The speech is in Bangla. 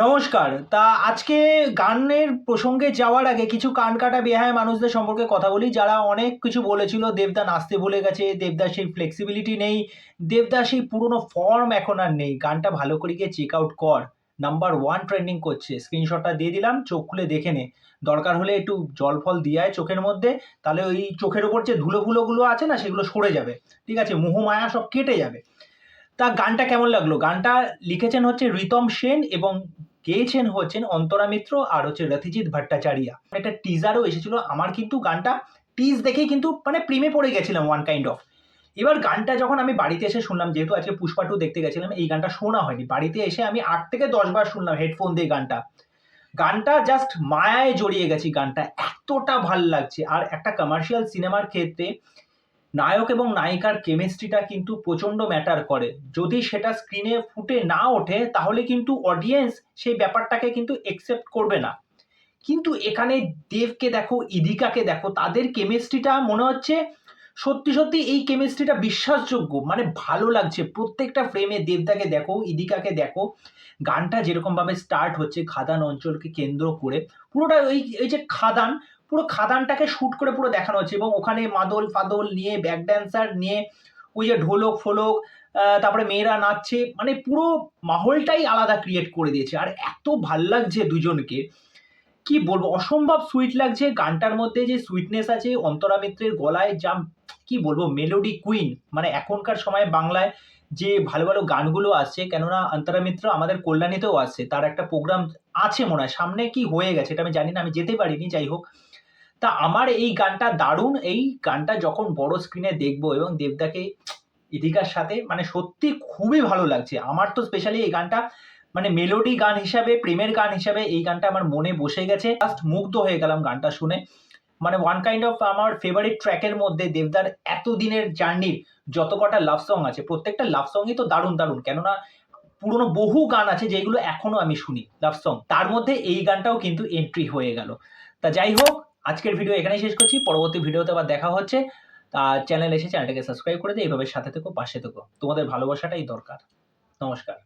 নমস্কার। তা আজকে গানের প্রসঙ্গে যাওয়ার আগে কিছু কানকাটা বেহায়া মানুষদের সম্পর্কে কথা বলি, যারা অনেক কিছু বলেছিল দেবদা নাচতে ভুলে গেছে, দেবদার সেই ফ্লেক্সিবিলিটি নেই, দেবদার সেই পুরনো ফর্ম এখন আর নেই। গানটা ভালো করে গিয়ে চেক আউট কর। নাম্বার 1 ট্রেন্ডিং করছে। স্ক্রিনশটটা দিয়ে দিলাম, চোখ খুলে দেখে নে। দরকার হলে একটু জল ফল দিয়ে আয় চোখের মধ্যে, তাহলে ওই চোখের ওপর যে ধুলো-ফুলোগুলো আছে না সেগুলো সরে যাবে। ঠিক আছে? মোহমায়া সব কেটে যাবে। তা গানটা কেমন লাগলো? গানটা লিখেছেন হচ্ছে ঋতম সেন এবং গেয়েছেন হচ্ছেন অন্তরা মিত্র আর হচ্ছে রথিজিৎ ভট্টাচার্যা। একটা টিজারও এসেছিল। আমার কিন্তু গানটা টিজ দেখেই কিন্তু মানে প্রেমে পড়ে গেছিলাম ওয়ান কাইন্ড অফ। এবার গানটা যখন আমি বাড়িতে এসে শুনলাম, যেহেতু আজকে পুষ্পা 2 দেখতে গেছিলাম, এই গানটা শোনা হয়নি। বাড়িতে এসে আমি 8 থেকে 10 বার শুনলাম হেডফোন দিয়ে গানটা। গানটা জাস্ট মায়ায় জড়িয়ে গেছি গানটা। এতটা ভাল লাগছে। আর একটা কমার্শিয়াল সিনেমার ক্ষেত্রে নায়ক এবং নায়িকার কেমিস্ট্রিটা কিন্তু প্রচণ্ড ম্যাটার করে। যদি সেটা স্ক্রিনে ফুটে না ওঠে তাহলে কিন্তু অডিয়েন্স সেই ব্যাপারটাকে কিন্তু একসেপ্ট করবে না। কিন্তু এখানে দেবকে দেখো, ইদিকাকে দেখো, তাদের কেমিস্ট্রিটা মনে হচ্ছে সত্যি সত্যি এই কেমিস্ট্রিটা বিশ্বাসযোগ্য। মানে ভালো লাগছে প্রত্যেকটা ফ্রেমে। দেবদাকে দেখো, ইদিকাকে দেখো। গানটা যেরকমভাবে স্টার্ট হচ্ছে খাদান অঞ্চলকে কেন্দ্র করে, পুরোটা ওই এই যে খাদান, পুরো খাদানটাকে শ্যুট করে পুরো দেখানো হচ্ছে এবং ওখানে মাদল ফাদল নিয়ে ব্যাক ড্যান্সার নিয়ে ওই যে ঢোলক ফোলক, তারপরে মেয়েরা নাচছে, মানে পুরো মাহলটাই আলাদা ক্রিয়েট করে দিয়েছে। আর এত ভাল লাগছে দুজনকে, কি বলবো, অসম্ভব সুইট লাগছে। গানটার মধ্যে যে সুইটনেস আছে, অন্তরা মিত্রের গলায় যা, কি বলবো, মেলোডি কুইন। মানে এখনকার সময়ে বাংলায় যে ভালো ভালো গানগুলো আসছে, কেননা অন্তরা মিত্র আমাদের কল্যাণীতেও আসছে, তার একটা প্রোগ্রাম আছে মনে হয়, সামনে কি হয়ে গেছে এটা আমি জানি না, আমি যেতে পারিনি, যাই হোক। তা আমার এই গানটা দারুণ। এই গানটা যখন বড় স্ক্রিনে দেখবো এবং দেবদাকে ইদিকার সাথে, মানে সত্যি খুবই ভালো লাগছে। আমার তো স্পেশালি এই গানটা মানে মেলোডি গান হিসাবে, প্রেমের গান হিসাবে এই গানটা আমার মনে বসে গেছে। জাস্ট মুগ্ধ হয়ে গেলাম গানটা শুনে। মানে ওয়ান কাইন্ড অফ আমার ফেভারিট ট্র্যাকের মধ্যে দেবদার এতদিনের জার্নির যত কটা লাভ সং আছে, প্রত্যেকটা লাভ সঙ্গই তো দারুণ দারুণ। কেননা পুরনো বহু গান আছে যেগুলো এখনো আমি শুনি লাভ সং, তার মধ্যে এই গানটাও কিন্তু এন্ট্রি হয়ে গেল। তা যাই হোক, আজকের ভিডিও এখানেই শেষ করছি। পরবর্তী ভিডিওতে আবার দেখা হচ্ছে। তা চ্যানেল এসে চ্যানেলটাকে সাবস্ক্রাইব করে দিয়ে এইভাবে সাথে থেকো, পাশে থেকো। তোমাদের ভালোবাসাটাই দরকার। নমস্কার।